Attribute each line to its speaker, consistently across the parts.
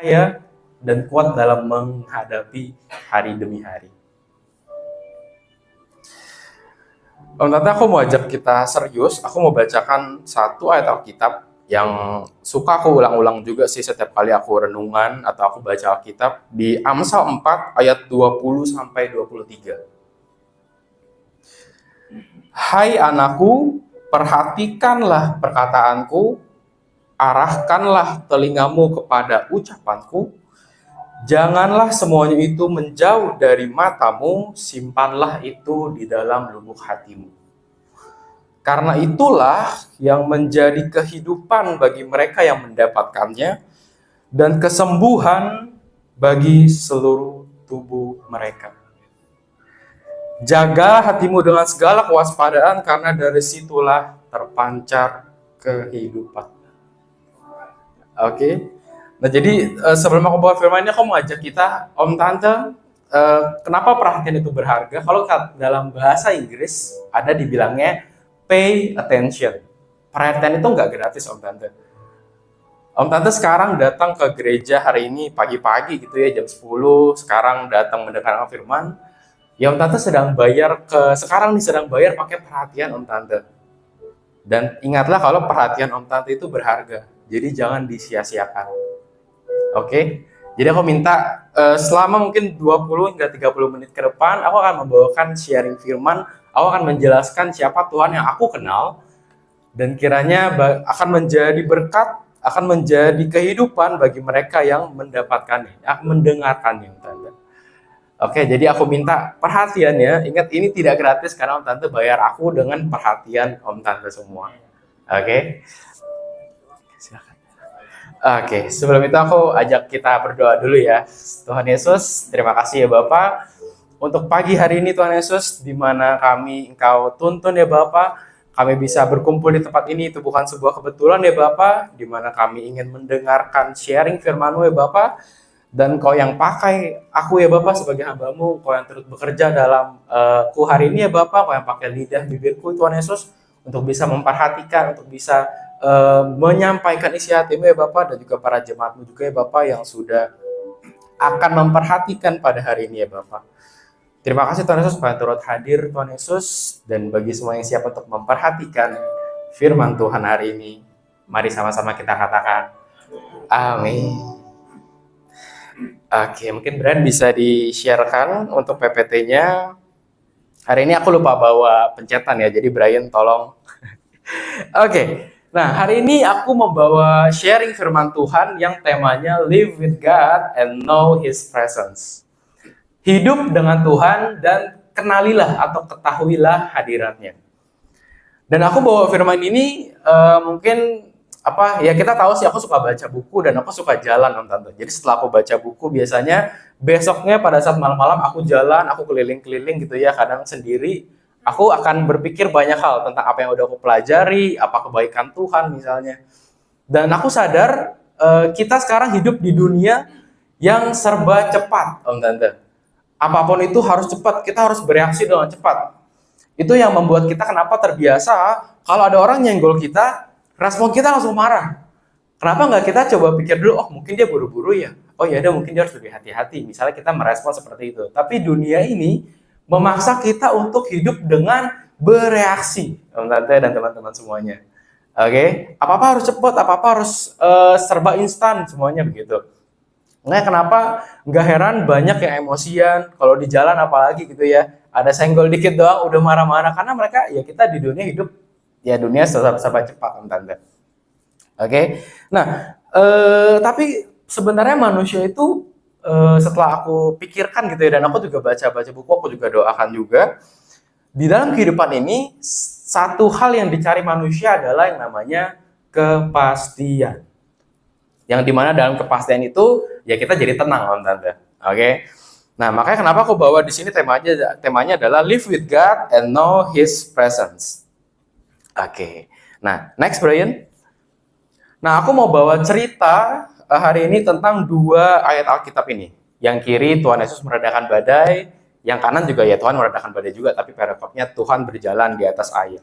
Speaker 1: percaya dan kuat dalam menghadapi hari demi hari. Om Tante, aku mau ajak kita serius. Aku mau bacakan satu ayat Alkitab yang suka aku ulang-ulang juga sih setiap kali aku renungan atau aku baca Alkitab, di Amsal 4 ayat 20 sampai 23. Hai anakku, perhatikanlah perkataanku, arahkanlah telingamu kepada ucapanku. Janganlah semuanya itu menjauh dari matamu, simpanlah itu di dalam lubuk hatimu. Karena itulah yang menjadi kehidupan bagi mereka yang mendapatkannya, dan kesembuhan bagi seluruh tubuh mereka. Jaga hatimu dengan segala kewaspadaan, karena dari situlah terpancar kehidupan. Oke. Nah, jadi sebelum aku bawa firman ini, aku mau ajak kita, Om Tante, kenapa perhatian itu berharga? Kalau dalam bahasa Inggris ada dibilangnya pay attention. Perhatian itu nggak gratis, Om Tante. Om Tante sekarang datang ke gereja hari ini pagi-pagi gitu ya, jam 10, sekarang datang mendengarkan firman. Ya Om Tante sedang bayar sekarang nih sedang bayar pakai perhatian Om Tante. Dan ingatlah kalau perhatian Om Tante itu berharga. Jadi jangan disia-siakan. Oke, jadi aku minta selama mungkin 20 hingga 30 menit ke depan, aku akan membawakan sharing firman, aku akan menjelaskan siapa Tuhan yang aku kenal, dan kiranya akan menjadi berkat, akan menjadi kehidupan bagi mereka yang mendapatkannya, mendengarkannya, Tante. Oke, jadi aku minta perhatiannya, ingat ini tidak gratis karena Om Tante bayar aku dengan perhatian Om Tante semua. Oke. Silakan. Oke, sebelum itu aku ajak kita berdoa dulu ya. Tuhan Yesus, terima kasih ya Bapak untuk pagi hari ini Tuhan Yesus, di mana Engkau tuntun ya Bapak, kami bisa berkumpul di tempat ini, itu bukan sebuah kebetulan ya Bapak, di mana kami ingin mendengarkan sharing firman-Mu ya Bapak, dan Kau yang pakai aku ya Bapak sebagai hamba-Mu, Kau yang terus bekerja dalam ku hari ini ya Bapak, Kau yang pakai lidah bibirku Tuhan Yesus, untuk bisa memperhatikan, untuk bisa menyampaikan isi hatimu ya Bapak, dan juga para jemaatmu juga ya Bapak yang sudah akan memperhatikan pada hari ini ya Bapak. Terima kasih Tuhan Yesus Tuhan turut hadir Tuhan Yesus, dan bagi semua yang siap untuk memperhatikan firman Tuhan hari ini, mari sama-sama kita katakan amin. Oke, mungkin Brian bisa di-sharekan untuk PPT-nya. Hari ini aku lupa bawa pencetan ya, jadi Brian tolong. Oke. Nah, hari ini aku membawa sharing firman Tuhan yang temanya Live with God and Know His Presence. Hidup dengan Tuhan dan kenalilah atau ketahuilah hadiratnya. Dan aku bawa firman ini mungkin ya kita tahu sih aku suka baca buku dan aku suka jalan Om Tante. Jadi setelah aku baca buku biasanya besoknya pada saat malam-malam aku jalan, aku keliling-keliling gitu ya, kadang sendiri. Aku akan berpikir banyak hal tentang apa yang udah aku pelajari, apa kebaikan Tuhan misalnya. Dan aku sadar kita sekarang hidup di dunia yang serba cepat, Om Tante. Apapun itu harus cepat, kita harus bereaksi dengan cepat. Itu yang membuat kita kenapa terbiasa kalau ada orang nyenggol kita, respon kita langsung marah. Kenapa nggak kita coba pikir dulu, oh mungkin dia buru-buru ya, oh ya udah mungkin dia harus lebih hati-hati. Misalnya kita merespon seperti itu. Tapi dunia ini memaksa kita untuk hidup dengan bereaksi, Om Tante dan teman-teman semuanya. Oke, apa-apa harus cepat, apa-apa harus serba instan, semuanya begitu. Nah, kenapa nggak heran banyak yang emosian kalau di jalan apalagi gitu ya, ada senggol dikit doang udah marah-marah, karena mereka ya kita di dunia hidup ya dunia serba cepat, Om Tante. Oke, nah tapi sebenarnya manusia itu setelah aku pikirkan gitu ya, dan aku juga baca-baca buku, aku juga doakan juga, di dalam kehidupan ini satu hal yang dicari manusia adalah yang namanya kepastian. Yang dimana dalam kepastian itu ya kita jadi tenang Om Tante. Oke. Nah, makanya kenapa aku bawa di sini temanya adalah Live with God and Know His Presence. Oke. Nah, next Brian. Nah, aku mau bawa cerita hari ini tentang dua ayat Alkitab ini. Yang kiri Tuhan Yesus meredakan badai, yang kanan juga ya Tuhan meredakan badai juga, tapi perikopnya Tuhan berjalan di atas air.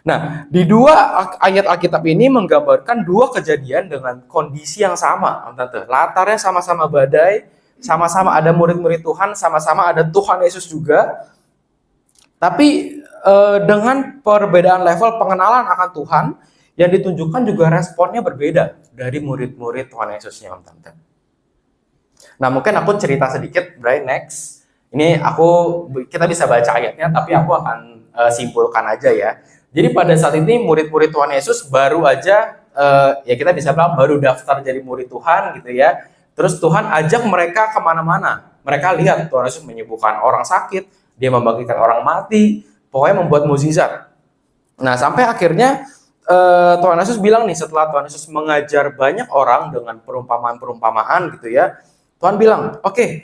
Speaker 1: Nah, di dua ayat Alkitab ini menggambarkan dua kejadian dengan kondisi yang sama, Tante. Latarnya sama-sama badai, sama-sama ada murid-murid Tuhan, sama-sama ada Tuhan Yesus juga. Tapi dengan perbedaan level pengenalan akan Tuhan, yang ditunjukkan juga responnya berbeda dari murid-murid Tuhan Yesusnya, Tante. Nah, mungkin aku cerita sedikit, Brian, next. Ini kita bisa baca ayatnya, tapi aku akan simpulkan aja ya. Jadi pada saat ini murid-murid Tuhan Yesus baru aja, ya kita bisa bilang baru daftar jadi murid Tuhan gitu ya. Terus Tuhan ajak mereka kemana-mana. Mereka lihat Tuhan Yesus menyembuhkan orang sakit, dia membangkitkan orang mati, pokoknya membuat mukjizat. Nah, sampai akhirnya Tuhan Yesus bilang nih, setelah Tuhan Yesus mengajar banyak orang dengan perumpamaan-perumpamaan gitu ya, Tuhan bilang, oke,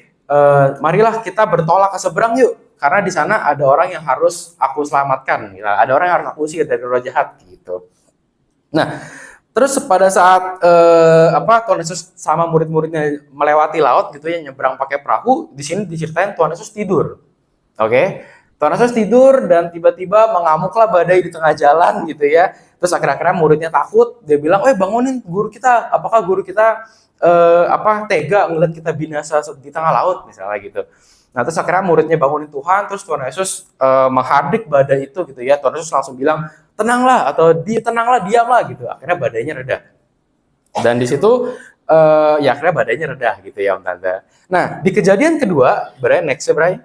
Speaker 1: marilah kita bertolak ke seberang yuk. Karena di sana ada orang yang harus aku selamatkan, ada orang yang harus aku usir dari roh jahat gitu. Nah, terus pada saat Tuhan Yesus sama murid-muridnya melewati laut gitu ya, nyebrang pakai perahu, di sini diceritain Tuhan Yesus tidur. Oke. Tuhan Yesus tidur dan tiba-tiba mengamuklah badai di tengah jalan gitu ya. Terus akhir-akhirnya muridnya takut, dia bilang, bangunin guru kita, apakah guru kita tega ngeliat kita binasa di tengah laut misalnya gitu. Nah, terus akhirnya muridnya bangunin Tuhan, terus Tuhan Yesus menghardik badai itu gitu ya. Tuhan Yesus langsung bilang, tenanglah, atau tenanglah, diamlah gitu. Akhirnya badainya reda. Dan di situ ya akhirnya badainya reda gitu ya, Om Tante. Nah, di kejadian kedua, Brian, next ya, Brian.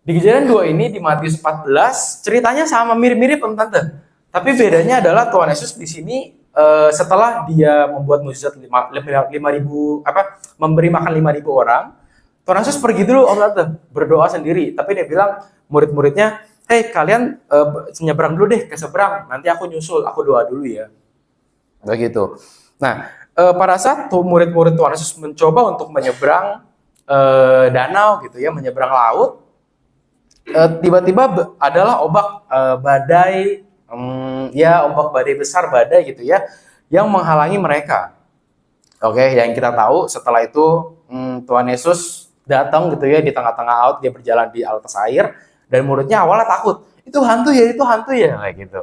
Speaker 1: Di kejadian 2 ini di Matius 14, ceritanya sama mirip-mirip, Om Tante. Tapi bedanya adalah Tuhan Yesus di sini setelah dia membuat mukjizat 5.000 memberi makan 5.000 orang, Tuhan Yesus pergi dulu, Om Tante, berdoa sendiri. Tapi dia bilang murid-muridnya, kalian nyebrang dulu deh ke seberang, nanti aku nyusul, aku doa dulu ya. Begitu. Nah, pada saat murid-murid Tuhan Yesus mencoba untuk menyeberang danau gitu ya, menyeberang laut, tiba-tiba adalah ombak badai, ombak badai besar, badai gitu ya, yang menghalangi mereka. Oke, yang kita tahu setelah itu Tuhan Yesus datang gitu ya di tengah-tengah laut, dia berjalan di atas air, dan muridnya awalnya takut, itu hantu ya kayak gitu.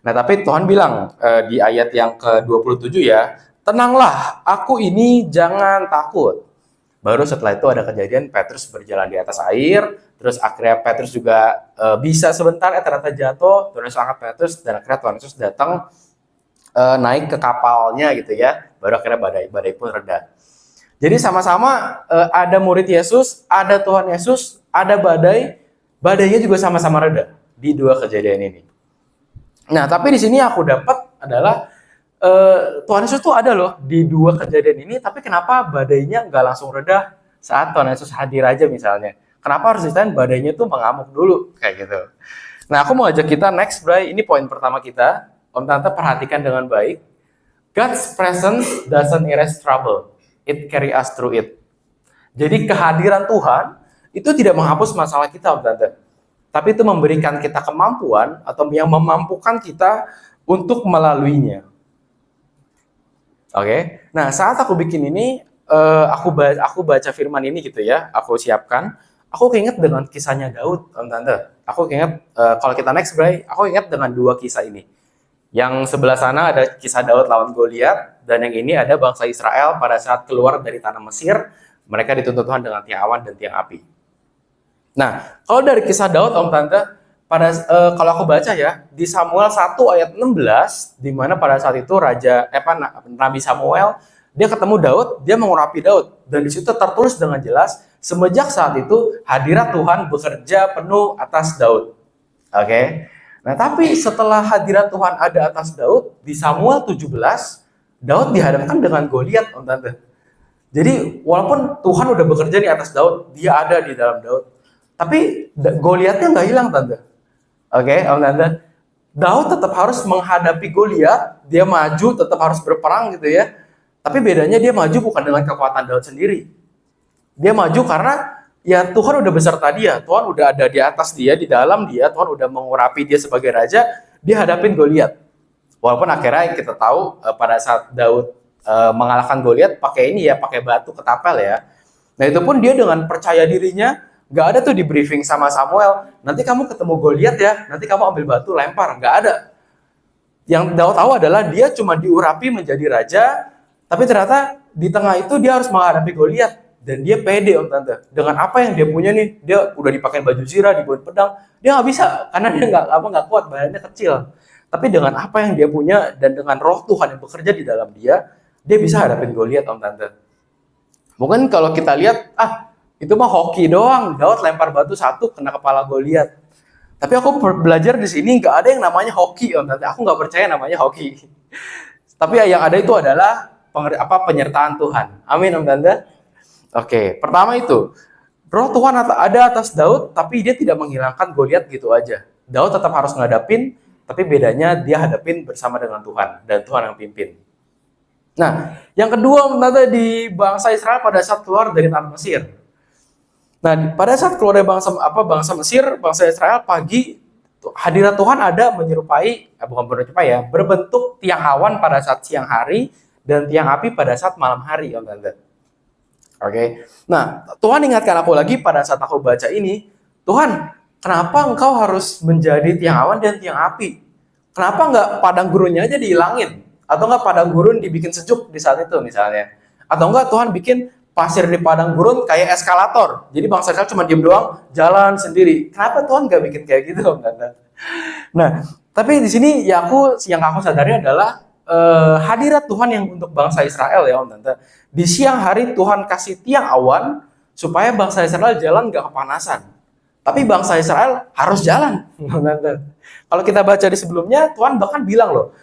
Speaker 1: Nah, tapi Tuhan bilang di ayat yang ke-27 ya, tenanglah, aku ini, jangan takut. Baru setelah itu ada kejadian Petrus berjalan di atas air, terus akhirnya Petrus juga bisa sebentar ternyata jatuh, Tuhan Yesus angkat Petrus, dan akhirnya Tuhan Yesus datang naik ke kapalnya gitu ya, baru akhirnya badai pun reda. Jadi sama-sama ada murid Yesus, ada Tuhan Yesus, ada badainya juga sama-sama reda di dua kejadian ini. Nah, tapi di sini aku dapat adalah Tuhan Yesus tuh ada loh di dua kejadian ini, tapi kenapa badainya nggak langsung reda saat Tuhan Yesus hadir aja misalnya? Kenapa harus diceritain badainya tuh mengamuk dulu kayak gitu? Nah, aku mau ajak kita next, Bray. Ini poin pertama kita. Om Tante perhatikan dengan baik. God's presence doesn't erase trouble. It carry us through it. Jadi kehadiran Tuhan itu tidak menghapus masalah kita, Om Tante. Tapi itu memberikan kita kemampuan atau yang memampukan kita untuk melaluinya. Oke. Nah, saat aku bikin ini, aku baca firman ini gitu ya, aku siapkan. Aku keinget dengan kisahnya Daud, Om Tante. Aku keinget, kalau kita next, Bray, aku ingat dengan dua kisah ini. Yang sebelah sana ada kisah Daud lawan Goliat, dan yang ini ada bangsa Israel pada saat keluar dari tanah Mesir, mereka dituntut Tuhan dengan tiang awan dan tiang api. Nah, kalau dari kisah Daud, Om Tante, kalau aku baca ya, di Samuel 1 ayat 16, di mana pada saat itu Nabi Samuel, dia ketemu Daud, dia mengurapi Daud, dan di situ tertulis dengan jelas, semenjak saat itu hadirat Tuhan bekerja penuh atas Daud. Oke. Nah, tapi setelah hadirat Tuhan ada atas Daud, di Samuel 17, Daud dihadapkan dengan Goliat, Om Tante. Jadi, walaupun Tuhan udah bekerja di atas Daud, dia ada di dalam Daud, tapi Goliatnya nggak hilang, Tante. Oke, Om Tante. Daud tetap harus menghadapi Goliat, dia maju, tetap harus berperang gitu ya. Tapi bedanya dia maju bukan dengan kekuatan Daud sendiri. Dia maju karena ya Tuhan udah beserta dia, Tuhan udah ada di atas dia, di dalam dia, Tuhan udah mengurapi dia sebagai raja, dia hadapin Goliat. Walaupun akhirnya kita tahu pada saat Daud mengalahkan Goliat pakai batu ketapel ya. Nah, itu pun dia dengan percaya dirinya. Gak ada tuh di briefing sama Samuel, nanti kamu ketemu Goliat ya, nanti kamu ambil batu lempar, gak ada. Yang Daud tahu adalah dia cuma diurapi menjadi raja, tapi ternyata di tengah itu dia harus menghadapi Goliat. Dan dia pede, Om Tante. Dengan apa yang dia punya nih, dia udah dipakai baju zirah, dibawa pedang, dia nggak bisa karena dia nggak kuat, badannya kecil. Tapi dengan apa yang dia punya dan dengan roh Tuhan yang bekerja di dalam dia bisa hadapin Goliat, Om Tante. Mungkin kalau kita lihat, itu mah hoki doang. Daud lempar batu satu kena kepala Goliat. Tapi aku belajar di sini nggak ada yang namanya hoki, Om Tante. Aku nggak percaya namanya hoki. Tapi yang ada itu adalah penyertaan Tuhan. Amin, Om Tante. Oke, pertama itu, roh Tuhan ada atas Daud, tapi dia tidak menghilangkan Goliat gitu aja. Daud tetap harus ngadapin, tapi bedanya dia hadapin bersama dengan Tuhan, dan Tuhan yang pimpin. Nah, yang kedua, Tante, di bangsa Israel pada saat keluar dari tanah Mesir. Nah, pada saat keluar dari bangsa Mesir, bangsa Israel pagi, hadirat Tuhan ada berbentuk tiang awan pada saat siang hari, dan tiang api pada saat malam hari, Om Tante. Oke. Nah, Tuhan ingatkan aku lagi pada saat aku baca ini, Tuhan, kenapa engkau harus menjadi tiang awan dan tiang api? Kenapa nggak padang gurunnya aja dihilangin? Atau nggak padang gurun dibikin sejuk di saat itu misalnya? Atau nggak Tuhan bikin pasir di padang gurun kayak eskalator? Jadi bangsa Israel cuma diem doang, jalan sendiri. Kenapa Tuhan nggak bikin kayak gitu, Om Tante? Nah, tapi di sini yang aku sadari adalah hadirat Tuhan yang untuk bangsa Israel ya, Om Tante. Di siang hari Tuhan kasih tiang awan supaya bangsa Israel jalan gak kepanasan. Tapi bangsa Israel harus jalan, Om Tante. Kalau kita baca di sebelumnya, Tuhan bahkan bilang loh,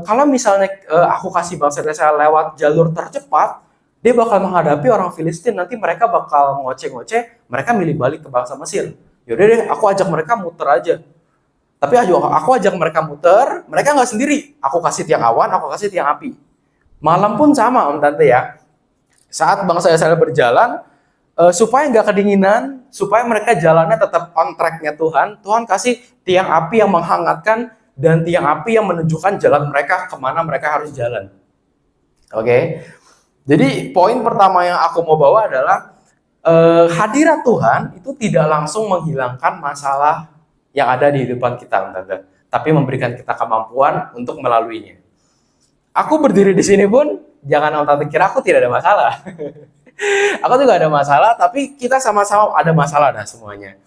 Speaker 1: kalau misalnya aku kasih bangsa Israel lewat jalur tercepat, dia bakal menghadapi orang Filistin, nanti mereka bakal ngoceh-ngoceh, mereka milih balik ke bangsa Mesir. Yaudah deh, aku ajak mereka muter aja. Tapi aku ajak mereka muter, mereka nggak sendiri. Aku kasih tiang awan, aku kasih tiang api. Malam pun sama, Om Tante ya. Saat bangsa Israel berjalan, supaya nggak kedinginan, supaya mereka jalannya tetap on track-nya Tuhan, Tuhan kasih tiang api yang menghangatkan dan tiang api yang menunjukkan jalan mereka kemana mereka harus jalan. Oke. Jadi poin pertama yang aku mau bawa adalah hadirat Tuhan itu tidak langsung menghilangkan masalah yang ada di depan kita, Om Tante, tapi memberikan kita kemampuan untuk melaluinya. Aku berdiri di sini pun, jangan Om Tante kira aku tidak ada masalah. Aku juga ada masalah, tapi kita sama-sama ada masalah dah semuanya.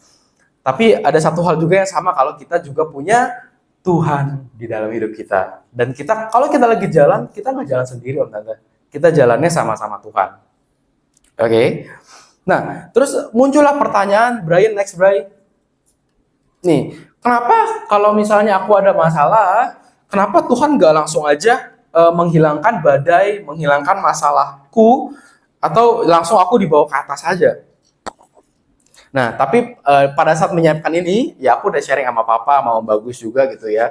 Speaker 1: Tapi ada satu hal juga yang sama kalau kita juga punya Tuhan di dalam hidup kita. Dan kalau kita lagi jalan, kita nggak jalan sendiri, Om Tante. Kita jalannya sama-sama Tuhan. Oke. Nah, terus muncullah pertanyaan, Brian, next Brian. Nih, kenapa kalau misalnya aku ada masalah, kenapa Tuhan nggak langsung aja menghilangkan badai, menghilangkan masalahku, atau langsung aku dibawa ke atas saja? Nah, tapi pada saat menyiapkan ini, ya aku udah sharing sama Papa, sama Om Bagus juga gitu ya.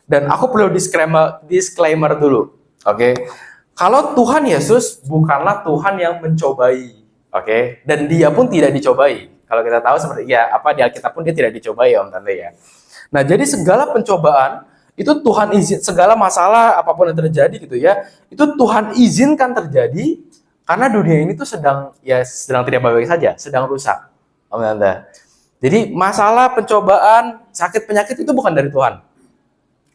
Speaker 1: Dan aku perlu disclaimer dulu, oke? Kalau Tuhan Yesus bukanlah Tuhan yang mencobai, oke? Dan dia pun tidak dicobai. Kalau kita tahu seperti di Alkitab pun dia tidak dicobai, Om Tante ya. Nah, jadi segala pencobaan itu Tuhan izin, segala masalah apapun yang terjadi gitu ya, itu Tuhan izinkan terjadi karena dunia ini tuh sedang tidak baik-baik saja, sedang rusak, Om Tante. Jadi masalah, pencobaan, sakit, penyakit itu bukan dari Tuhan.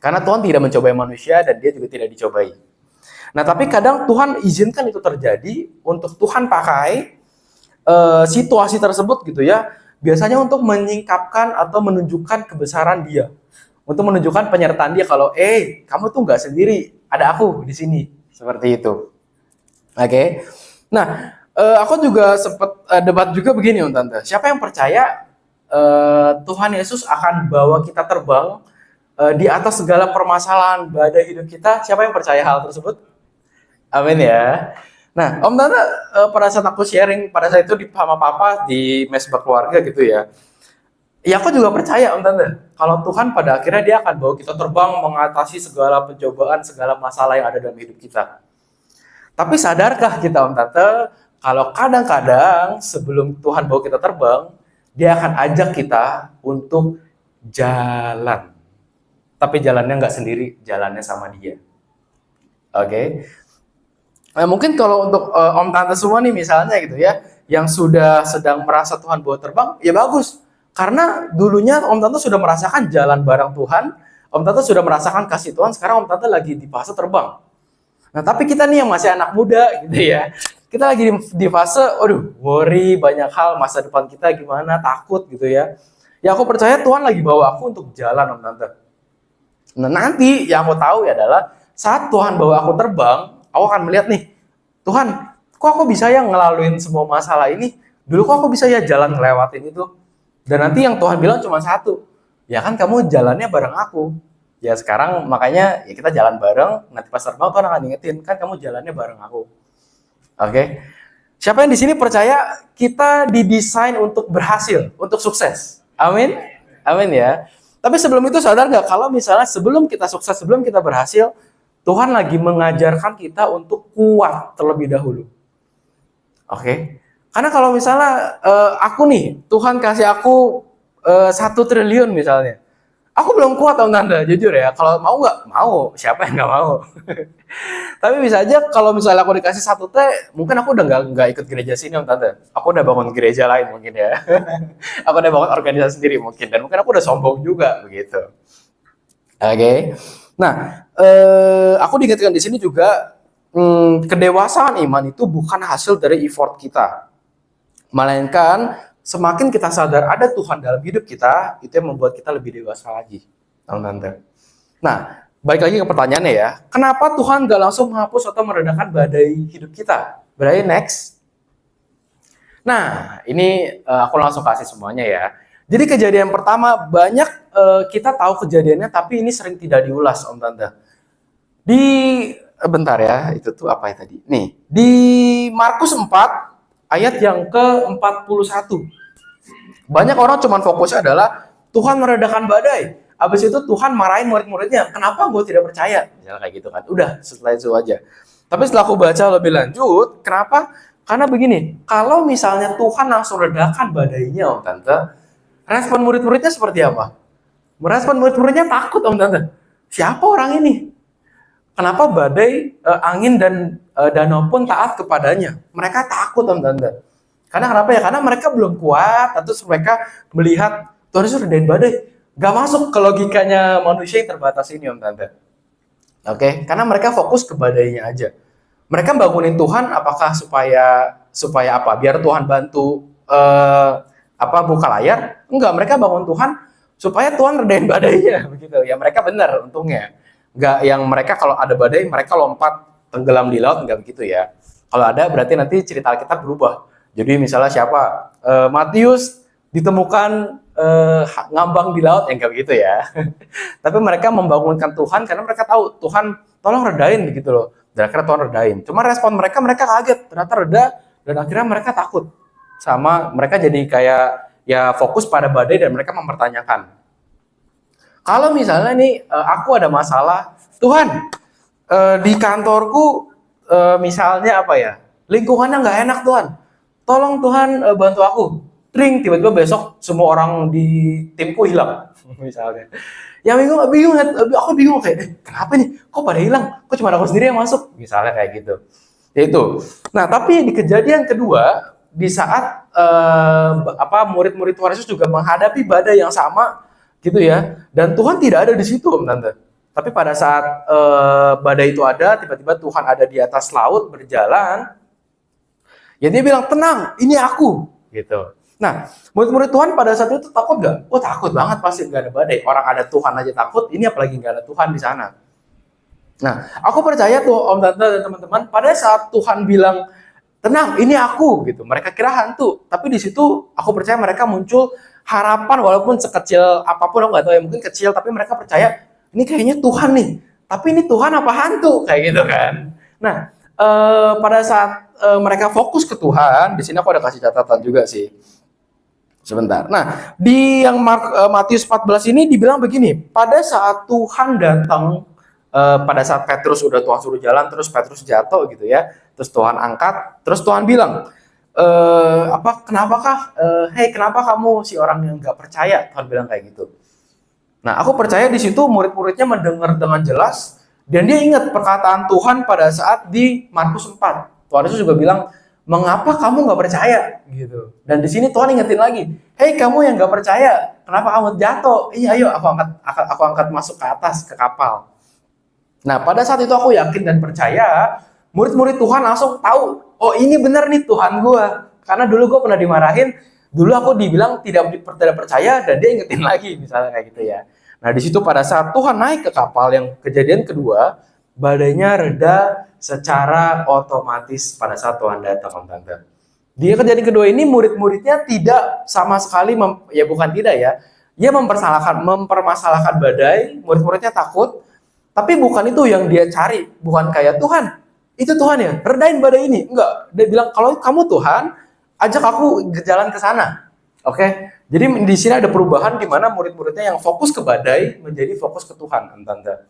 Speaker 1: Karena Tuhan tidak mencobai manusia dan dia juga tidak dicobai. Nah, tapi kadang Tuhan izinkan itu terjadi untuk Tuhan pakai situasi tersebut gitu ya, biasanya untuk menyingkapkan atau menunjukkan kebesaran dia, untuk menunjukkan penyertaan dia kalau kamu tuh nggak sendiri, ada aku di sini, seperti itu. Oke. Nah, aku juga sempat debat juga begini, Om Tante, siapa yang percaya Tuhan Yesus akan bawa kita terbang di atas segala permasalahan badai hidup kita? Siapa yang percaya hal tersebut? Amin ya. Nah, Om Tante, pada saat aku sharing pada saat itu sama Papa di mesbah keluarga gitu ya, aku juga percaya, Om Tante, kalau Tuhan pada akhirnya dia akan bawa kita terbang mengatasi segala pencobaan, segala masalah yang ada dalam hidup kita. Tapi sadarkah kita, Om Tante, kalau kadang-kadang sebelum Tuhan bawa kita terbang, dia akan ajak kita untuk jalan. Tapi jalannya nggak sendiri, jalannya sama dia. Oke. Nah, mungkin kalau untuk Om Tante semua nih misalnya gitu ya, yang sudah sedang merasa Tuhan bawa terbang, ya bagus. Karena dulunya Om Tante sudah merasakan jalan bareng Tuhan, Om Tante sudah merasakan kasih Tuhan, sekarang Om Tante lagi di fase terbang. Nah, tapi kita nih yang masih anak muda gitu ya, kita lagi di fase, aduh, worry banyak hal, masa depan kita gimana, takut gitu ya. Ya aku percaya Tuhan lagi bawa aku untuk jalan, Om Tante. Nah, nanti yang aku tahu ya adalah saat Tuhan bawa aku terbang, aku akan melihat nih, Tuhan, kok aku bisa ya ngelaluin semua masalah ini? Dulu kok aku bisa ya jalan ngelewatin itu? Dan nanti yang Tuhan bilang cuma satu, ya kan kamu jalannya bareng aku. Ya sekarang makanya ya kita jalan bareng, nanti pas terbang Tuhan akan ingetin, kan kamu jalannya bareng aku. Oke? Siapa yang di sini percaya kita didesain untuk berhasil, untuk sukses? Amin? Amin ya. Tapi sebelum itu sadar nggak kalau misalnya sebelum kita sukses, sebelum kita berhasil, Tuhan lagi mengajarkan kita untuk kuat terlebih dahulu. Oke? Karena kalau misalnya aku nih, Tuhan kasih aku 1 triliun misalnya. Aku belum kuat Om Tante, jujur ya. Kalau mau nggak? Mau. Siapa yang nggak mau? Tapi bisa aja kalau misalnya aku dikasih 1 T, mungkin aku udah nggak ikut gereja sini Om Tante. Aku udah bangun gereja lain mungkin ya. Aku udah bangun organisasi sendiri mungkin. Dan mungkin aku udah sombong juga begitu. Oke. Nah, aku diingatkan di sini juga, kedewasaan iman itu bukan hasil dari effort kita. Melainkan semakin kita sadar ada Tuhan dalam hidup kita, itu yang membuat kita lebih dewasa lagi, teman-teman. Nah, balik lagi ke pertanyaannya ya, kenapa Tuhan gak langsung menghapus atau meredakan badai hidup kita? Badai next. Nah, ini aku langsung kasih semuanya ya. Jadi kejadian pertama, banyak kita tahu kejadiannya, tapi ini sering tidak diulas, Om Tante. Bentar ya, itu tuh apa ya tadi? Nih, di Markus 4, ayat yang ke-41. Banyak orang cuma fokusnya adalah Tuhan meredakan badai. Habis itu Tuhan marahin murid-muridnya. Kenapa gue tidak percaya? Misalnya kayak gitu kan. Udah, setelah itu aja. Tapi setelah aku baca lebih lanjut, kenapa? Karena begini, kalau misalnya Tuhan langsung redakan badainya, Om Tante, respon murid-muridnya seperti apa? Merespon murid-muridnya takut, Om Tante. Siapa orang ini? Kenapa badai, angin dan danau pun taat kepadanya? Mereka takut, Om Tante. Karena kenapa ya? Karena mereka belum kuat, terus mereka melihat Tuhan Yesus redain badai. Gak masuk ke logikanya manusia yang terbatas ini, Om Tante. Oke, karena mereka fokus ke badainya aja. Mereka bangunin Tuhan, apakah supaya apa? Biar Tuhan bantu buka layar? Enggak, mereka bangun Tuhan supaya Tuhan redain badainya, begitu. Ya mereka benar, untungnya. Nggak yang mereka kalau ada badai mereka lompat tenggelam di laut, nggak begitu ya. Kalau ada berarti nanti cerita Alkitab berubah. Jadi misalnya siapa? Matius ditemukan ngambang di laut, nggak begitu ya. Tapi mereka membangunkan Tuhan karena mereka tahu Tuhan tolong redain begitu loh. Dan akhirnya Tuhan redain. Cuma respon mereka kaget, ternyata reda dan akhirnya mereka takut. Sama mereka jadi kayak ya fokus pada badai dan mereka mempertanyakan. Kalau misalnya nih aku ada masalah, Tuhan di kantorku misalnya apa ya, lingkungannya nggak enak Tuhan, tolong Tuhan bantu aku. Tring, tiba-tiba besok semua orang di timku hilang, misalnya. Ya bingung, aku bingung kayak, kenapa nih? Kok pada hilang? Kok cuma aku sendiri yang masuk? Misalnya kayak gitu. Ya itu. Nah tapi di kejadian kedua, di saat murid-murid Tuhan Yesus juga menghadapi badai yang sama, gitu ya. Dan Tuhan tidak ada di situ, Om Tante. Tapi pada saat badai itu ada, tiba-tiba Tuhan ada di atas laut berjalan. Ya dia bilang, tenang, ini aku. Gitu. Nah, murid-murid Tuhan pada saat itu takut nggak? Oh takut banget pasti nggak ada badai. Orang ada Tuhan aja takut, ini apalagi nggak ada Tuhan di sana. Nah, aku percaya tuh Om Tante dan teman-teman, pada saat Tuhan bilang, tenang, ini aku. Gitu. Mereka kira hantu. Tapi di situ aku percaya mereka muncul harapan walaupun sekecil apapun, aku nggak tahu ya, mungkin kecil, tapi mereka percaya ini kayaknya Tuhan nih. Tapi ini Tuhan apa hantu? Kayak gitu kan. Nah, pada saat mereka fokus ke Tuhan, di sini aku ada kasih catatan juga sih. Sebentar. Nah, di yang Matius 14 ini dibilang begini, pada saat Tuhan datang, pada saat Petrus udah Tuhan suruh jalan, terus Petrus jatuh gitu ya, terus Tuhan angkat, terus Tuhan bilang, kenapakah, kenapa kamu si orang yang nggak percaya? Tuhan bilang kayak gitu. Nah, aku percaya di situ murid-muridnya mendengar dengan jelas dan dia ingat perkataan Tuhan pada saat di Markus 4. Tuhan Yesus juga bilang, mengapa kamu nggak percaya gitu. Dan di sini Tuhan ingetin lagi, hei kamu yang nggak percaya, kenapa kamu jatuh? Iya, ayo aku angkat masuk ke atas ke kapal. Nah pada saat itu aku yakin dan percaya, murid-murid Tuhan langsung tahu, oh ini benar nih Tuhan gua. Karena dulu gue pernah dimarahin, dulu aku dibilang tidak percaya dan dia ingetin lagi misalnya kayak gitu ya. Nah di situ pada saat Tuhan naik ke kapal yang kejadian kedua, badainya reda secara otomatis pada saat Tuhan datang, tante. Di kejadian kedua ini murid-muridnya tidak sama sekali ya bukan tidak ya, dia mempermasalahkan badai, murid-muridnya takut, tapi bukan itu yang dia cari, bukan kayak Tuhan, itu Tuhan ya, redain badai ini. Enggak, dia bilang kalau kamu Tuhan, ajak aku jalan ke sana. Oke. Jadi di sini ada perubahan di mana murid-muridnya yang fokus ke badai menjadi fokus ke Tuhan, tante.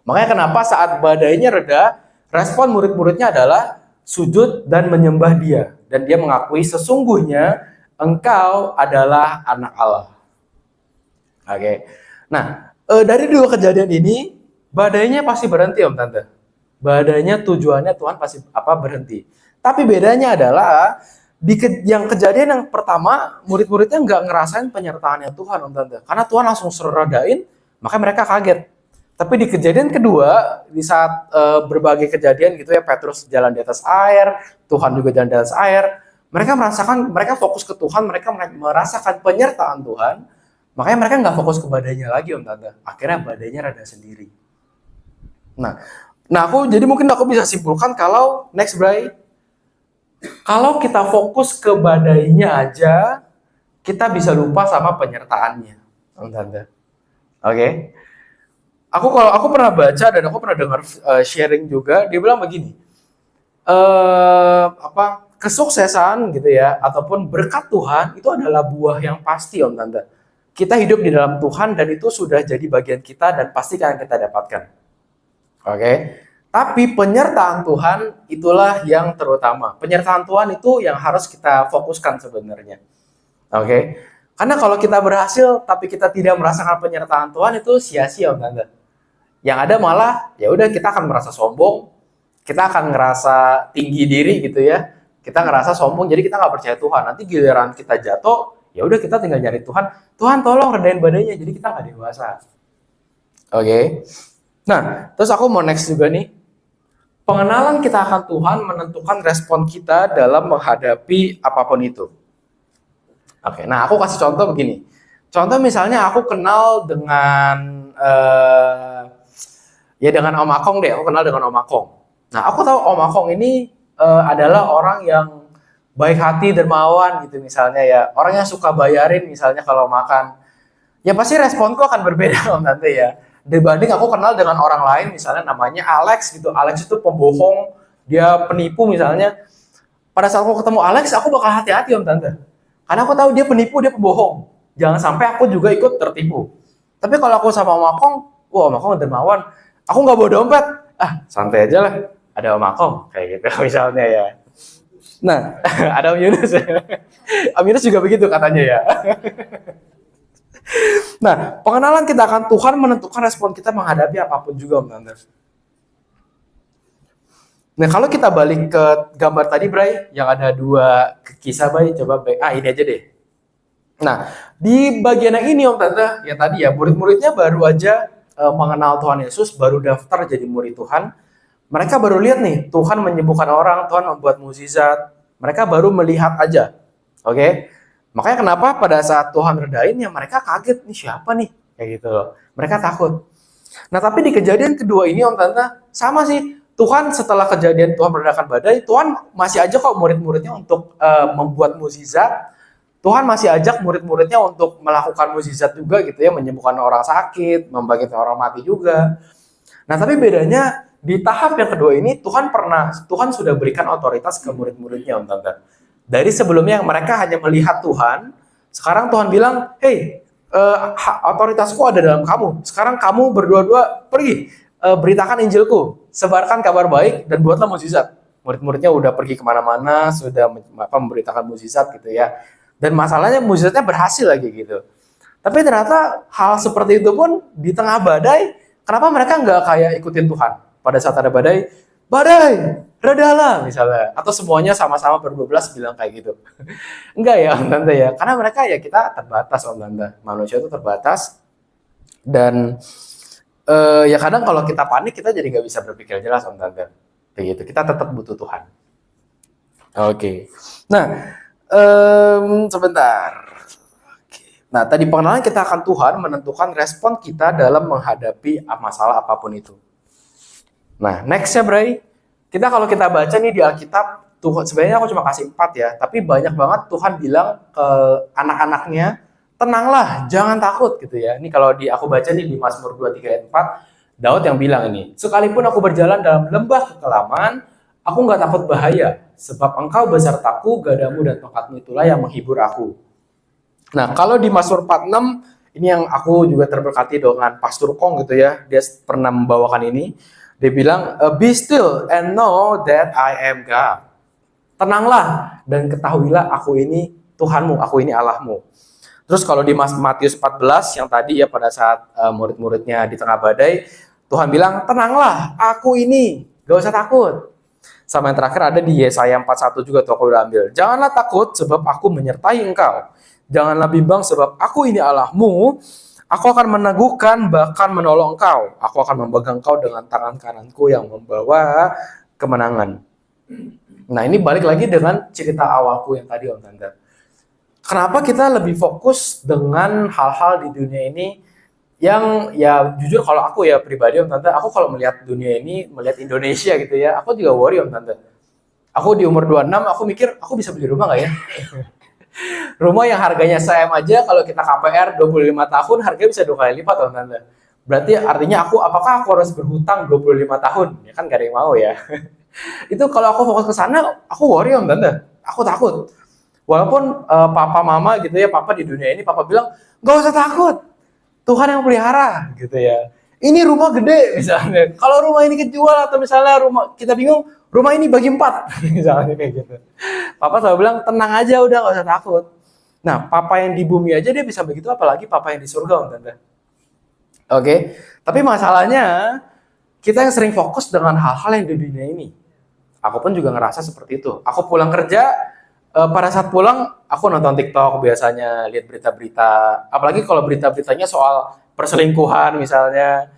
Speaker 1: Makanya kenapa saat badainya reda, respon murid-muridnya adalah sujud dan menyembah dia. Dan dia mengakui sesungguhnya engkau adalah anak Allah. Oke. Nah, dari dua kejadian ini, badainya pasti berhenti, Om Tante. Badainya tujuannya Tuhan pasti berhenti. Tapi bedanya adalah yang kejadian yang pertama, murid-muridnya nggak ngerasain penyertaannya Tuhan, Om Tante. Karena Tuhan langsung suruh redain, maka mereka kaget. Tapi di kejadian kedua, di saat berbagai kejadian gitu ya, Petrus jalan di atas air, Tuhan juga jalan di atas air, mereka fokus ke Tuhan, mereka merasakan penyertaan Tuhan, makanya mereka nggak fokus ke badainya lagi, Om Tante. Akhirnya badainya reda sendiri. Nah mungkin aku bisa simpulkan kalau next Bray, kalau kita fokus ke badainya aja, kita bisa lupa sama penyertaannya, Om Tante. Oke. Aku pernah baca dan aku pernah dengar sharing juga, dia bilang begini, kesuksesan gitu ya, ataupun berkat Tuhan itu adalah buah yang pasti, Om Tante. Kita hidup di dalam Tuhan dan itu sudah jadi bagian kita dan pasti akan kita dapatkan. Oke. Tapi penyertaan Tuhan itulah yang terutama. Penyertaan Tuhan itu yang harus kita fokuskan sebenarnya. Oke. Karena kalau kita berhasil tapi kita tidak merasakan penyertaan Tuhan itu sia-sia, Om Tante. Yang ada malah ya udah kita akan merasa sombong, kita akan ngerasa tinggi diri gitu ya. Kita ngerasa sombong jadi kita nggak percaya Tuhan. Nanti giliran kita jatuh, ya udah kita tinggal nyari Tuhan. Tuhan tolong redain badainya, jadi kita nggak dewasa. Oke. Nah, terus aku mau next juga nih. Pengenalan kita akan Tuhan menentukan respon kita dalam menghadapi apapun itu. Oke, nah aku kasih contoh begini. Contoh misalnya aku kenal dengan dengan Om Akong deh. Aku kenal dengan Om Akong. Nah, aku tahu Om Akong ini adalah orang yang baik hati, dermawan gitu misalnya ya. Orang yang suka bayarin misalnya kalau makan. Ya pasti responku akan berbeda, Om Tante ya. Dibanding aku kenal dengan orang lain misalnya namanya Alex gitu. Alex itu pembohong, dia penipu misalnya. Pada saat aku ketemu Alex, aku bakal hati-hati, Om Tante. Karena aku tahu dia penipu, dia pembohong. Jangan sampai aku juga ikut tertipu. Tapi kalau aku sama Om Akong, wah Om Akong dermawan. Aku nggak bawa dompet. Santai aja lah. Ada Om Akong kayak gitu misalnya ya. Nah, ada Om Yunus. Om Yunus juga begitu katanya ya. Nah, pengenalan kita akan Tuhan menentukan respon kita menghadapi apapun juga, Om Tante. Nah, kalau kita balik ke gambar tadi, Bray, yang ada dua kisah, Bray, coba ini aja deh. Nah, di bagian yang ini, Om Tante, ya tadi ya, murid-muridnya baru aja mengenal Tuhan Yesus, baru daftar jadi murid Tuhan. Mereka baru lihat nih, Tuhan menyembuhkan orang, Tuhan membuat mukjizat. Mereka baru melihat aja. Oke? Makanya kenapa pada saat Tuhan redain ya mereka kaget, nih siapa nih? Kayak gitu loh. Mereka takut. Nah tapi di kejadian kedua ini Om Tante, sama sih. Tuhan setelah kejadian Tuhan meredakan badai, Tuhan masih ajak kok murid-muridnya untuk membuat mukjizat. Tuhan masih ajak murid-muridnya untuk melakukan mukjizat juga gitu ya. Menyembuhkan orang sakit, membangkitkan orang mati juga. Nah tapi bedanya di tahap yang kedua ini Tuhan sudah berikan otoritas ke murid-muridnya, Om Tante. Dari sebelumnya yang mereka hanya melihat Tuhan, sekarang Tuhan bilang, hey, otoritasku ada dalam kamu. Sekarang kamu berdua-dua pergi, beritakan Injilku, sebarkan kabar baik, dan buatlah mukjizat. Murid-muridnya udah pergi kemana-mana, sudah memberitakan mukjizat gitu ya. Dan masalahnya mukjizatnya berhasil lagi gitu. Tapi ternyata hal seperti itu pun di tengah badai, kenapa mereka nggak kayak ikutin Tuhan? Pada saat ada badai, badai, redalah misalnya. Atau semuanya sama-sama ber-12 bilang kayak gitu. Enggak ya Om Tante ya, karena mereka ya kita terbatas Om Tante. Manusia itu terbatas dan ya kadang kalau kita panik kita jadi nggak bisa berpikir jelas Om Tante. Begitu, kita tetap butuh Tuhan. Oke. Nah, sebentar. Nah, tadi pengenalan kita akan Tuhan menentukan respon kita dalam menghadapi masalah apapun itu. Nah, next ya Bray. Kalau kita baca nih di Alkitab, Tuhan sebenarnya aku cuma kasih 4 ya, tapi banyak banget Tuhan bilang ke anak-anaknya, tenanglah, jangan takut gitu ya. Ini kalau aku baca nih di Mazmur 23 ayat 4, Daud yang bilang ini, sekalipun aku berjalan dalam lembah kekelaman, aku nggak takut bahaya, sebab engkau besertaku, gadamu dan tongkatmu itulah yang menghibur aku. Nah, kalau di Mazmur 46, ini yang aku juga terberkati dengan Pastor Kong gitu ya, dia pernah membawakan ini, dia bilang, be still and know that I am God. Tenanglah dan ketahuilah aku ini Tuhanmu, aku ini Allahmu. Terus kalau di Matius 14 yang tadi ya pada saat murid-muridnya di tengah badai, Tuhan bilang, tenanglah, aku ini, gak usah takut. Sama yang terakhir ada di Yesaya 41 juga tuh aku udah ambil. Janganlah takut sebab aku menyertai engkau. Janganlah bimbang sebab aku ini Allahmu. Aku akan meneguhkan bahkan menolong engkau. Aku akan memegang engkau dengan tangan kananku yang membawa kemenangan. Nah ini balik lagi dengan cerita awalku yang tadi Om Tante. Kenapa kita lebih fokus dengan hal-hal di dunia ini yang ya jujur kalau aku ya pribadi Om Tante, aku kalau melihat dunia ini, melihat Indonesia gitu ya, aku juga worry Om Tante. Aku di umur 26, aku mikir aku bisa beli rumah nggak ya? Rumah yang harganya SM aja kalau kita KPR 25 tahun harganya bisa 2 kali lipat Om Tante. Berarti artinya apakah aku harus berhutang 25 tahun? Ya kan gak ada yang mau ya. Itu kalau aku fokus ke sana, aku worry Om Tante. Aku takut. Walaupun papa mama gitu ya, papa di dunia ini papa bilang, "Gak usah takut. Tuhan yang pelihara," gitu ya. Ini rumah gede misalnya. Kalau rumah ini kejual atau misalnya rumah kita bingung, rumah ini bagi 4 misalnya kayak gitu. Papa selalu bilang, tenang aja udah gak usah takut. Nah, papa yang di bumi aja dia bisa begitu, apalagi papa yang di surga Om Tante. Oke, tapi masalahnya kita yang sering fokus dengan hal-hal yang di dunia ini. Aku pun juga ngerasa seperti itu. Aku pulang kerja, pada saat pulang aku nonton TikTok biasanya, lihat berita-berita. Apalagi kalau berita-beritanya soal perselingkuhan misalnya.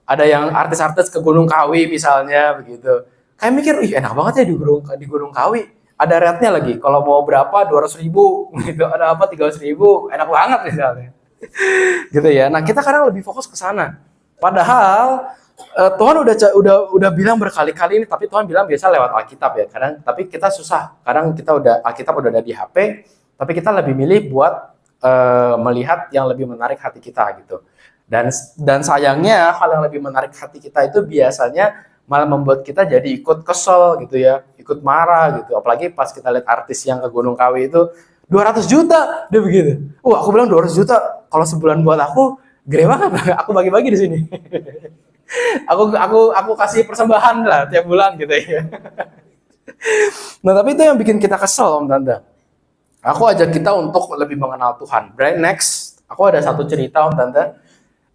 Speaker 1: Ada yang artis-artis ke Gunung Kawi misalnya begitu. Kayak mikir, ih enak banget ya di Gunung Kawi. Ada rate-nya lagi. Kalau mau berapa 200.000 gitu. Ada apa 300.000. Enak banget misalnya. Gitu ya. Nah, kita kadang lebih fokus ke sana. Padahal Tuhan udah bilang berkali-kali ini, tapi Tuhan bilang biasa lewat Alkitab ya. Kadang tapi kita susah. Kadang kita Alkitab udah ada di HP, tapi kita lebih milih buat melihat yang lebih menarik hati kita gitu. Dan sayangnya hal yang lebih menarik hati kita itu biasanya malah membuat kita jadi ikut kesel gitu ya, ikut marah gitu. Apalagi pas kita lihat artis yang ke Gunung Kawi itu 200 juta dia begitu. Aku bilang 200 juta kalau sebulan buat aku gede banget. Aku bagi-bagi di sini. aku kasih persembahan lah tiap bulan gitu ya. Nah, tapi itu yang bikin kita kesel Om Tante. Aku ajak kita untuk lebih mengenal Tuhan. Right, next, aku ada satu cerita Om Tante.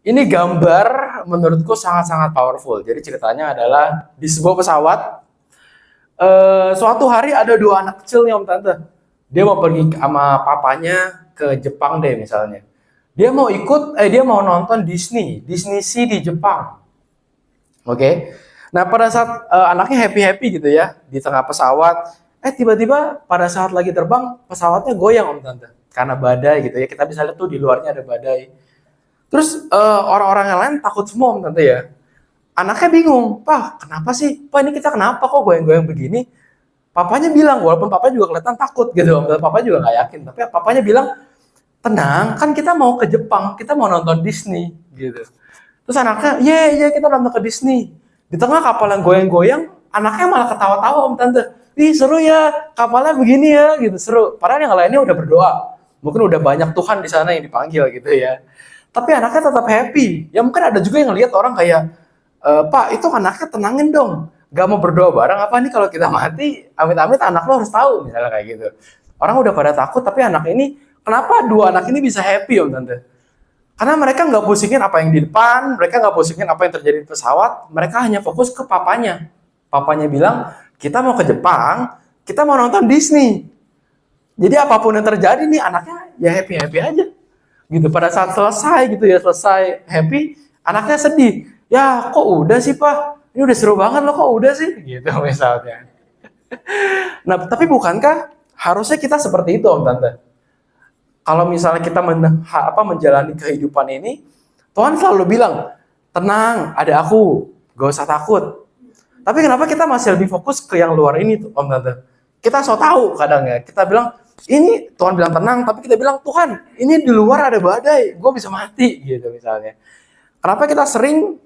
Speaker 1: Ini gambar menurutku sangat-sangat powerful. Jadi ceritanya adalah di sebuah pesawat, suatu hari ada 2 anak kecil nih Om Tante. Dia mau pergi sama papanya ke Jepang deh misalnya. Dia mau nonton Disney Sea di Jepang. Oke. Nah, pada saat anaknya happy-happy gitu ya di tengah pesawat, tiba-tiba pada saat lagi terbang pesawatnya goyang Om Tante. Karena badai gitu ya. Kita bisa lihat tuh di luarnya ada badai. Terus orang-orang yang lain takut semua Om Tante ya. Anaknya bingung, "Pak, kenapa sih? Pak, ini kita kenapa kok goyang-goyang begini?" Papanya bilang, walaupun papanya juga kelihatan takut gitu Om Tante. Papanya juga nggak yakin. Tapi papanya bilang, "Tenang, kan kita mau ke Jepang, kita mau nonton Disney." Gitu. Terus anaknya, iya kita nonton ke Disney. Di tengah kapal yang goyang-goyang, anaknya malah ketawa-tawa Om Tante. "Ih seru ya, kapalnya begini ya," gitu, seru. Padahal yang lainnya udah berdoa. Mungkin udah banyak Tuhan di sana yang dipanggil gitu ya. Tapi anaknya tetap happy. Ya mungkin ada juga yang lihat orang kayak, "Pak, itu anaknya tenangin dong. Gak mau berdoa bareng apa nih kalau kita mati, amit-amit anak lo harus tahu," misalnya kayak gitu. Orang udah pada takut, tapi anak ini, kenapa 2 anak ini bisa happy Om Tante? Karena mereka nggak pusingin apa yang di depan, mereka nggak pusingin apa yang terjadi di pesawat, mereka hanya fokus ke papanya. Papanya bilang, kita mau ke Jepang, kita mau nonton Disney. Jadi apapun yang terjadi nih, anaknya ya happy-happy aja. Gitu, pada saat selesai gitu ya, selesai happy, anaknya sedih. Ya kok udah sih Pak? Ini udah seru banget loh, kok udah sih? Gitu misalnya. Nah, tapi bukankah harusnya kita seperti itu Om Tante? Kalau misalnya kita menjalani kehidupan ini, Tuhan selalu bilang, tenang, ada aku, gak usah takut. Tapi kenapa kita masih lebih fokus ke yang luar ini tuh Om Tante? Kita so tahu kadang ya, kita bilang, ini Tuhan bilang tenang, tapi kita bilang, Tuhan, ini di luar ada badai, gue bisa mati, gitu misalnya. Kenapa kita sering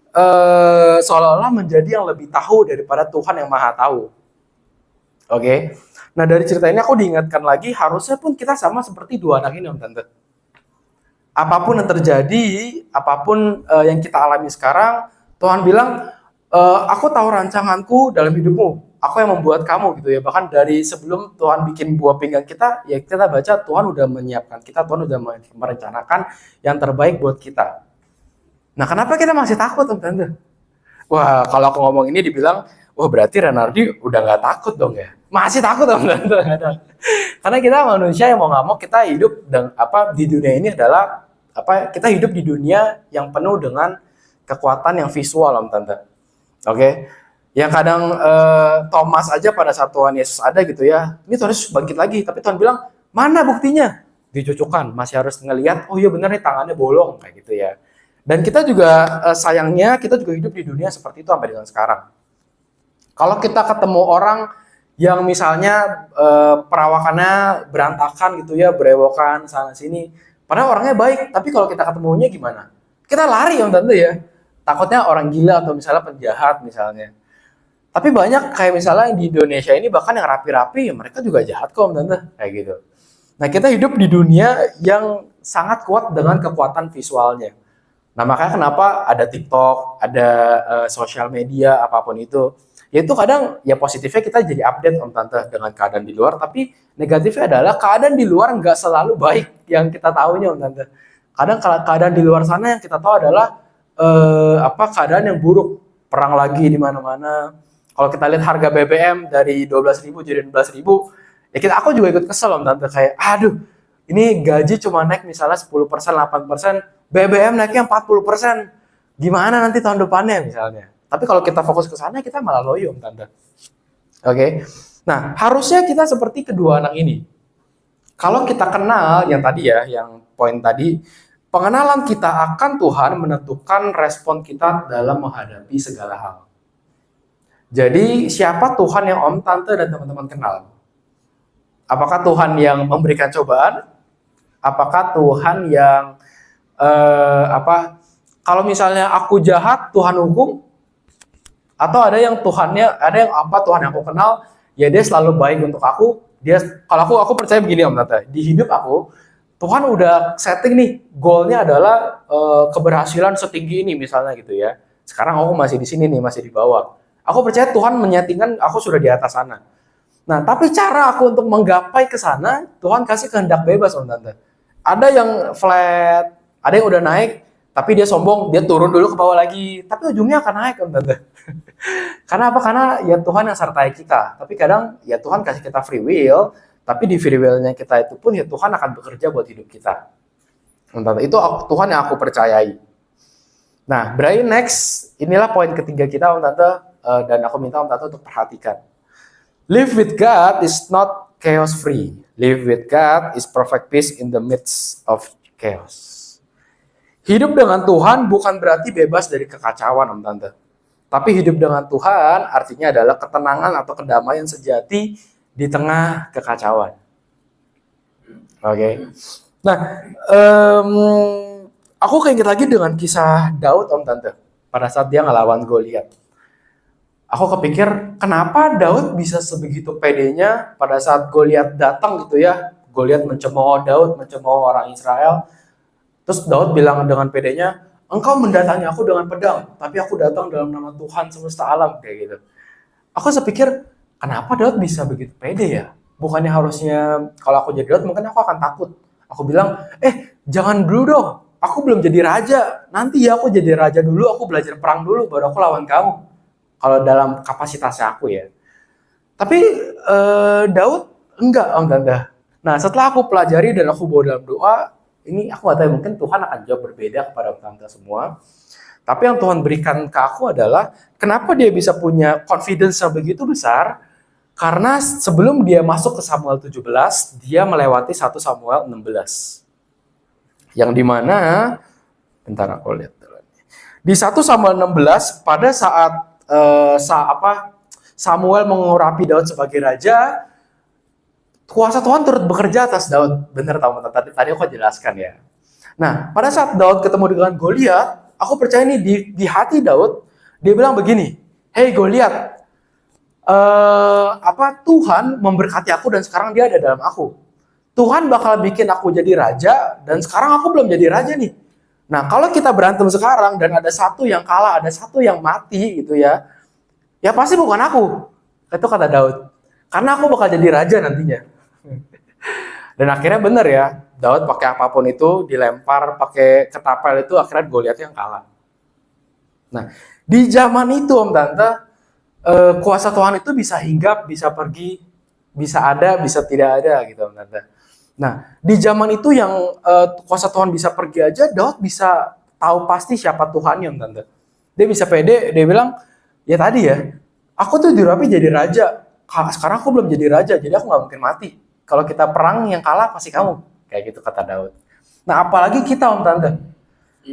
Speaker 1: seolah-olah menjadi yang lebih tahu daripada Tuhan yang maha tahu? Oke. Nah, dari cerita ini aku diingatkan lagi, harusnya pun kita sama seperti dua anak ini Om Tante. Apapun yang terjadi, apapun yang kita alami sekarang, Tuhan bilang, aku tahu rancanganku dalam hidupmu. Aku yang membuat kamu gitu ya. Bahkan dari sebelum Tuhan bikin buah pinggang kita, ya kita baca Tuhan udah menyiapkan kita, Tuhan udah merencanakan yang terbaik buat kita. Nah, kenapa kita masih takut Om Tante? Wah, kalau aku ngomong ini dibilang, wah berarti Renardi udah nggak takut dong ya? Masih takut Om Tante. Karena kita manusia yang mau nggak mau kita hidup di dunia ini adalah kita hidup di dunia yang penuh dengan kekuatan yang visual Om Tante. Oke. Yang kadang Thomas aja pada saat Tuhan Yesus ada gitu ya, ini Tuhan Yesus bangkit lagi, tapi Tuhan bilang, mana buktinya? Dicucukkan, masih harus ngelihat, oh iya benar nih tangannya bolong, kayak gitu ya. Dan kita juga, sayangnya, kita juga hidup di dunia seperti itu sampai dengan sekarang. Kalau kita ketemu orang yang misalnya perawakannya berantakan gitu ya, berewokan sana-sini, padahal orangnya baik, tapi kalau kita ketemunya gimana? Kita lari Om Tante ya, takutnya orang gila atau misalnya penjahat misalnya. Tapi banyak kayak misalnya di Indonesia ini bahkan yang rapi-rapi, ya mereka juga jahat kok Om Tante, kayak gitu. Nah, kita hidup di dunia yang sangat kuat dengan kekuatan visualnya. Nah, makanya kenapa ada TikTok, ada sosial media, apapun itu. Ya itu kadang, ya positifnya kita jadi update Om Tante dengan keadaan di luar, tapi negatifnya adalah keadaan di luar nggak selalu baik yang kita tahunya Om Tante. Kadang keadaan di luar sana yang kita tahu adalah keadaan yang buruk, perang lagi di mana-mana. Kalau kita lihat harga BBM dari 12.000 jadi 16.000, ya aku juga ikut kesel Om Tante, kayak aduh, ini gaji cuma naik misalnya 10%, 8%, BBM naiknya 40%. Gimana nanti tahun depannya misalnya? Tapi kalau kita fokus ke sana, kita malah loyo Om Tante. Oke. Nah, harusnya kita seperti kedua anak ini. Kalau kita kenal yang tadi ya, yang poin tadi, pengenalan kita akan Tuhan menentukan respon kita dalam menghadapi segala hal. Jadi siapa Tuhan yang Om Tante dan teman-teman kenal? Apakah Tuhan yang memberikan cobaan? Apakah Tuhan yang kalau misalnya aku jahat Tuhan hukum? Atau ada yang Tuhan yang aku kenal, ya dia selalu baik untuk aku. Kalau aku percaya begini Om Tante, di hidup aku Tuhan udah setting nih, goalnya adalah keberhasilan setinggi ini misalnya gitu ya. Sekarang aku masih di sini nih, masih di bawah. Aku percaya Tuhan menyetingkan aku sudah di atas sana. Nah, tapi cara aku untuk menggapai ke sana, Tuhan kasih kehendak bebas Om Tante. Ada yang flat, ada yang udah naik, tapi dia sombong, dia turun dulu ke bawah lagi. Tapi ujungnya akan naik Om Tante. Karena apa? Karena ya Tuhan yang sertai kita. Tapi kadang ya Tuhan kasih kita free will, tapi di free will-nya kita itu pun ya Tuhan akan bekerja buat hidup kita. Om Tante, itu Tuhan yang aku percayai. Nah, Brian next, inilah poin ketiga kita Om Tante, dan aku minta Om Tante untuk perhatikan. Live with God is not chaos free. Live with God is perfect peace in the midst of chaos. Hidup dengan Tuhan bukan berarti bebas dari kekacauan Om Tante. Tapi hidup dengan Tuhan artinya adalah ketenangan atau kedamaian sejati di tengah kekacauan. Oke. Nah, aku keinget lagi dengan kisah Daud Om Tante. Pada saat dia ngelawan Goliat. Aku kepikir, kenapa Daud bisa sebegitu pedenya pada saat Goliat datang gitu ya. Goliat mencemooh Daud, mencemooh orang Israel. Terus Daud bilang dengan pedenya, engkau mendatangi aku dengan pedang, tapi aku datang dalam nama Tuhan semesta alam, kayak gitu. Aku sepikir, kenapa Daud bisa begitu pede ya? Bukannya harusnya, kalau aku jadi Daud, mungkin aku akan takut. Aku bilang, jangan dulu dong, aku belum jadi raja. Nanti ya aku jadi raja dulu, aku belajar perang dulu, baru aku lawan kamu. kalau dalam kapasitasnya aku ya. Tapi Daud enggak, Om Tante. Nah, setelah aku pelajari dan aku bawa dalam doa, ini aku nggak tahu, mungkin Tuhan akan jawab berbeda kepada Om Tante semua. Tapi yang Tuhan berikan ke aku adalah, kenapa dia bisa punya confidence yang begitu besar? Karena sebelum dia masuk ke Samuel 17, dia melewati 1 Samuel 16. Yang dimana, bentar aku lihat dulu. Di 1 Samuel 16, pada saat Samuel mengurapi Daud sebagai raja, kuasa Tuhan turut bekerja atas Daud. Benar tadi aku jelaskan ya. Nah, pada saat Daud ketemu dengan Goliat, aku percaya ini di hati Daud, dia bilang begini, "Hey Goliat, Tuhan memberkati aku dan sekarang dia ada dalam aku. Tuhan bakal bikin aku jadi raja dan sekarang aku belum jadi raja nih. Nah, kalau kita berantem sekarang dan ada satu yang kalah, ada satu yang mati gitu ya, ya pasti bukan aku." Itu kata Daud. Karena aku bakal jadi raja nantinya. Dan akhirnya bener ya, Daud pakai apapun itu, dilempar pakai ketapel itu, akhirnya Goliat yang kalah. Nah, di zaman itu Om Tante, kuasa Tuhan itu bisa hinggap, bisa pergi, bisa ada, bisa tidak ada gitu Om Tante. Nah, di zaman itu yang kuasa Tuhan bisa pergi aja, Daud bisa tahu pasti siapa Tuhannya Om Tante. Dia bisa pede, dia bilang, ya tadi ya, aku tuh diurapi jadi raja, sekarang aku belum jadi raja, jadi aku gak mungkin mati. Kalau kita perang yang kalah pasti kamu. Kayak gitu kata Daud. Nah, apalagi kita Om Tante.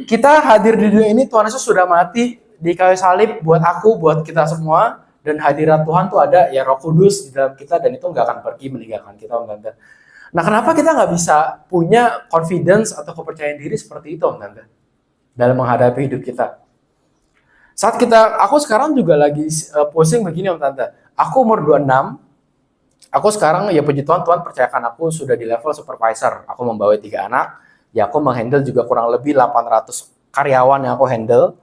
Speaker 1: Kita hadir di dunia ini, Tuhan Yesus sudah mati di kayu salib buat aku, buat kita semua. Dan hadirat Tuhan tuh ada, ya Roh Kudus di dalam kita, dan itu nggak akan pergi meninggalkan kita Om Tante. Nah, kenapa kita nggak bisa punya confidence atau kepercayaan diri seperti itu Om Tante? Dalam menghadapi hidup kita. Aku sekarang juga lagi posting begini Om Tante. Aku umur 26, aku sekarang ya puji Tuhan, Tuhan percayakan aku sudah di level supervisor. Aku membawa 3 anak, ya aku menghandle juga kurang lebih 800 karyawan yang aku handle.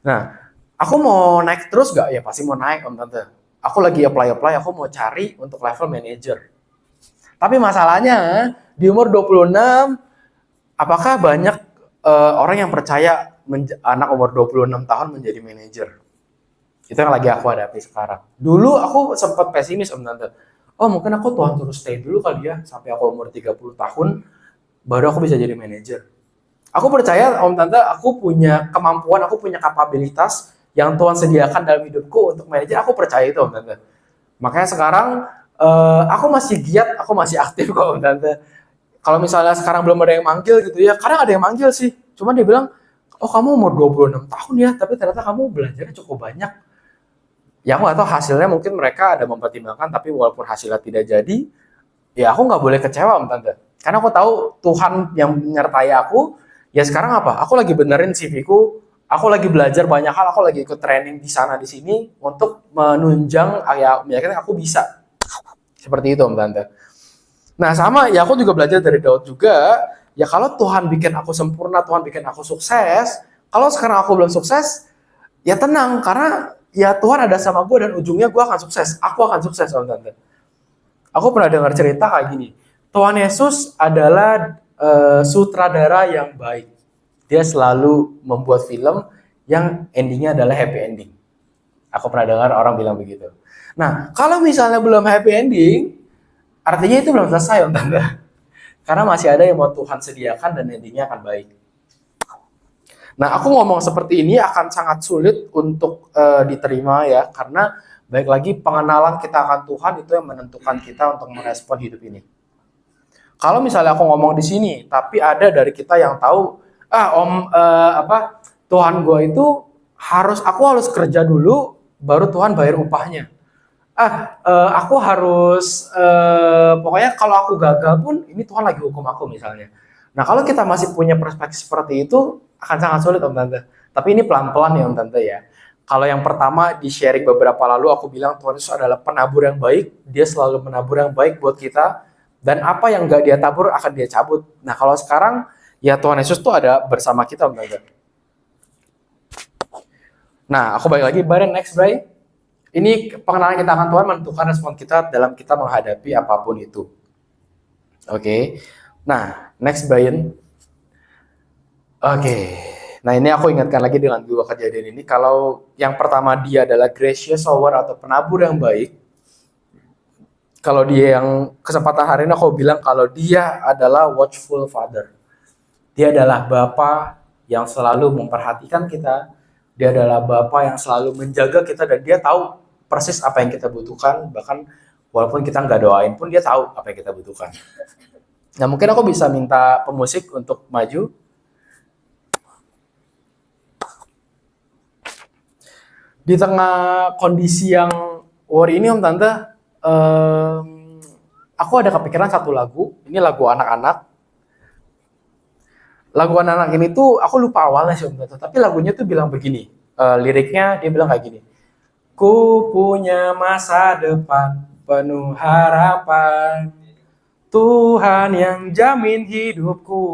Speaker 1: Nah, aku mau naik terus gak? Ya pasti mau naik Om Tante. Aku lagi apply, aku mau cari untuk level manager. Tapi masalahnya, di umur 26, apakah banyak orang yang percaya anak umur 26 tahun menjadi manajer? Itu yang lagi aku hadapi sekarang. Dulu aku sempat pesimis Om Tante. Oh mungkin aku Tuhan terus stay dulu kali ya, sampai aku umur 30 tahun, baru aku bisa jadi manajer. Aku percaya Om Tante, aku punya kemampuan, aku punya kapabilitas yang Tuhan sediakan dalam hidupku untuk manajer. Aku percaya itu Om Tante. Makanya sekarang aku masih giat, aku masih aktif kok Om Tante. Kalau misalnya sekarang belum ada yang manggil gitu ya, kadang ada yang manggil sih. Cuman dia bilang, oh kamu umur 26 tahun ya, tapi ternyata kamu belajarnya cukup banyak. Ya aku nggak tahu hasilnya, mungkin mereka ada mempertimbangkan, tapi walaupun hasilnya tidak jadi, ya aku nggak boleh kecewa Om Tante. Karena aku tahu Tuhan yang menyertai aku, ya sekarang apa? Aku lagi benerin CV-ku, aku lagi belajar banyak hal, aku lagi ikut training di sana di sini untuk menunjang ya meyakinkan aku bisa. Seperti itu Om Tante. Nah sama, ya aku juga belajar dari Daud juga, ya kalau Tuhan bikin aku sempurna, Tuhan bikin aku sukses, kalau sekarang aku belum sukses, ya tenang, karena ya Tuhan ada sama gue dan ujungnya gue akan sukses. Aku akan sukses Om Tante. Aku pernah dengar cerita kayak gini. Tuhan Yesus adalah sutradara yang baik. Dia selalu membuat film yang endingnya adalah happy ending. Aku pernah dengar orang bilang begitu. Nah, kalau misalnya belum happy ending, artinya itu belum selesai Om Tante. Karena masih ada yang mau Tuhan sediakan dan endingnya akan baik. Nah, aku ngomong seperti ini akan sangat sulit untuk diterima ya, karena baik lagi pengenalan kita akan Tuhan itu yang menentukan kita untuk merespon hidup ini. Kalau misalnya aku ngomong di sini, tapi ada dari kita yang tahu, Tuhan gue itu aku harus kerja dulu, baru Tuhan bayar upahnya. Aku harus, pokoknya kalau aku gagal pun, ini Tuhan lagi hukum aku misalnya. Nah, kalau kita masih punya perspektif seperti itu, akan sangat sulit Om Tante. Tapi ini pelan-pelan ya Om Tante ya. Kalau yang pertama di sharing beberapa lalu aku bilang Tuhan Yesus adalah penabur yang baik. Dia selalu menabur yang baik buat kita. Dan apa yang gak dia tabur akan dia cabut. Nah kalau sekarang ya Tuhan Yesus tuh ada bersama kita Om Tante. Nah aku balik lagi, Brian, next Brian. Ini pengenalan kita akan Tuhan menentukan respon kita dalam kita menghadapi apapun itu. Oke. Nah next Brian. Oke, Nah, ini aku ingatkan lagi dengan dua kejadian ini. Kalau yang pertama dia adalah gracious sower atau penabur yang baik. Kalau dia yang kesempatan hari ini aku bilang kalau dia adalah watchful father. Dia adalah bapa yang selalu memperhatikan kita. Dia adalah bapa yang selalu menjaga kita dan dia tahu persis apa yang kita butuhkan. Bahkan walaupun kita nggak doain pun dia tahu apa yang kita butuhkan. Nah, mungkin aku bisa minta pemusik untuk maju. Di tengah kondisi yang worry ini Om Tante, aku ada kepikiran satu lagu. Ini lagu anak-anak. Lagu anak-anak ini tuh aku lupa awalnya sih Om Tante, tapi lagunya tuh bilang begini. Liriknya dia bilang kayak gini. Ku punya masa depan penuh harapan. Tuhan yang jamin hidupku.